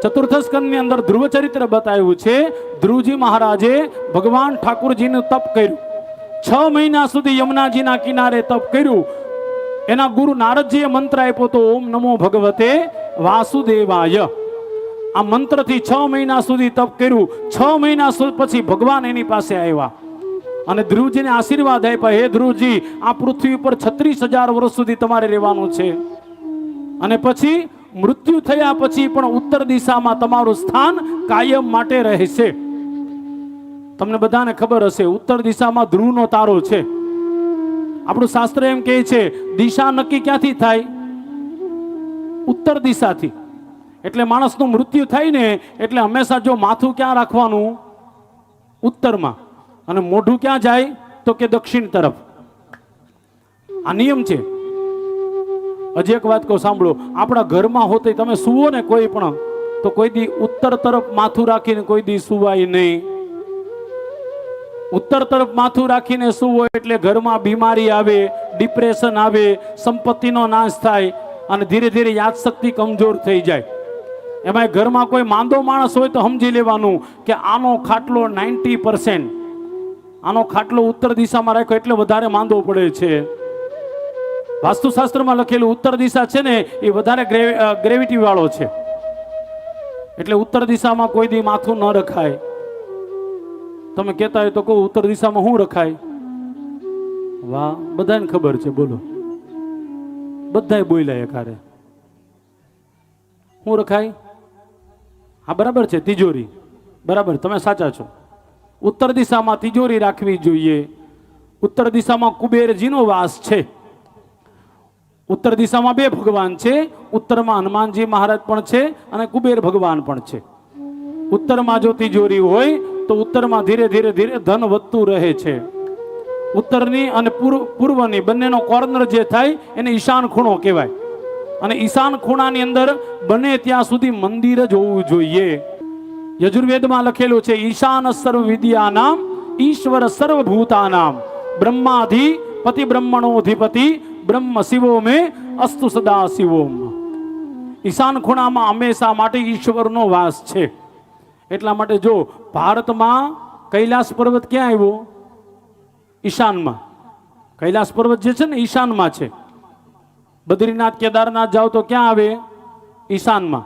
ચતુર્થ સ્કંદની અંદર ધ્રુવ ચરિત્ર બતાવ્યું છે. ધ્રુવજી મહારાજે ભગવાન ઠાકુરજીનું તપ કર્યું. 6 મહિના સુધી યમુનાજીના કિનારે તપ કર્યું. એના ગુરુ નારદજીએ મંત્ર આપ્યો તો ઓમ નમો ભગવતે વાસુદેવાય. આ મંત્રથી 6 મહિના સુધી તપ કર્યું. 6 મહિના પછી ભગવાન એની પાસે આવ્યા અને ધ્રુવજીને આશીર્વાદ આપ્યા, હે ધ્રુવજી, આ પૃથ્વી પર 36,000 વર્ષ સુધી તમારે રહેવાનું છે અને પછી મૃત્યુ થયા પછી પણ ઉત્તર દિશામાં તમારું સ્થાન કાયમ માટે રહેશે. તમને બધાને ખબર હશે, ઉત્તર દિશામાં ધ્રુવનો તારો છે. આપણું શાસ્ત્ર એમ કહે છે દિશા નક્કી ક્યાંથી થાય? ઉત્તર દિશાથી. એટલે માણસનું મૃત્યુ થાય ને એટલે હંમેશા જો માથું ક્યાં રાખવાનું? ઉત્તરમાં. અને મોઢું ક્યાં જાય? તો કે દક્ષિણ તરફ. આ નિયમ છે. હજી એક વાત કહું, સાંભળો. આપણા ઘરમાં હોતે તમે સુવો ને કોઈ પણ, તો કોઈ દી ઉત્તર તરફ માથું રાખીને કોઈ દી સુવાય નહીં. ઉત્તર તરફ માથું રાખીને સુવો એટલે ઘરમાં બીમારી આવે, ડિપ્રેશન આવે, સંપત્તિનો નાશ થાય અને ધીરે ધીરે યાદશક્તિ કમજોર થઈ જાય. એમાં ઘરમાં કોઈ માંદો માણસ હોય તો સમજી લેવાનું કે આનો ખાટલો 90%, આનો ખાટલો ઉત્તર દિશામાં રાખ્યો એટલે વધારે માંદો પડે છે. વાસ્તુશાસ્ત્રમાં લખેલું ઉત્તર દિશા છે ને એ વધારે ગ્રેવિટી વાળો છે. એટલે ઉત્તર દિશામાં કોઈ દી માથું ન રખાય. તમે કહેતા હોય તો કહું, ઉત્તર દિશામાં શું રખાય? વાહ, બધાને ખબર છે. બોલો, બધાય બોલ્યા એકારે. શું રખાય? હા, બરાબર છે, તિજોરી. બરાબર, તમે સાચા છો. ઉત્તર દિશામાં તિજોરી રાખવી જોઈએ. ઉત્તર દિશામાં કુબેરજીનો વાસ છે. ઉત્તર દિશામાં 2 ભગવાન છે. ઉત્તરમાં હનુમાનજી મહારાજ પણ છે અને કુબેર ભગવાન પણ છે. ઉત્તરમાં જો તિજોરી હોય તો ઉત્તરમાં ધીરે ધીરે ધીરે ધન વધતું રહે છે. ઉત્તરની અને પૂર્વની બંનેનો કોર્નર જે થાય એને ઈશાન ખૂણો કહેવાય. અને ઈશાન ખૂણાની અંદર બને ત્યાં સુધી મંદિર જ હોવું જોઈએ. યજુર્વેદમાં લખેલું છે, ઈશાન સર્વ વિદ્યાનામ ઈશ્વર સર્વભૂતાનામ બ્રહ્માધિ પતિ બ્રહ્મણોધિપતિ બ્રહ્મ શિવો મે અસ્તુ સદા શિવોમ. ઈશાન ખૂણામાં હંમેશા માટે ઈશ્વરનો વાસ છે. એટલા માટે જો ભારતમાં કૈલાસ પર્વત ક્યાં આવ્યો? ઈશાનમાં. કૈલાસ પર્વત જે છે ને ઈશાનમાં છે. બદ્રીનાથ કેદારનાથ જાઓ તો ક્યાં આવે? ઈશાનમાં.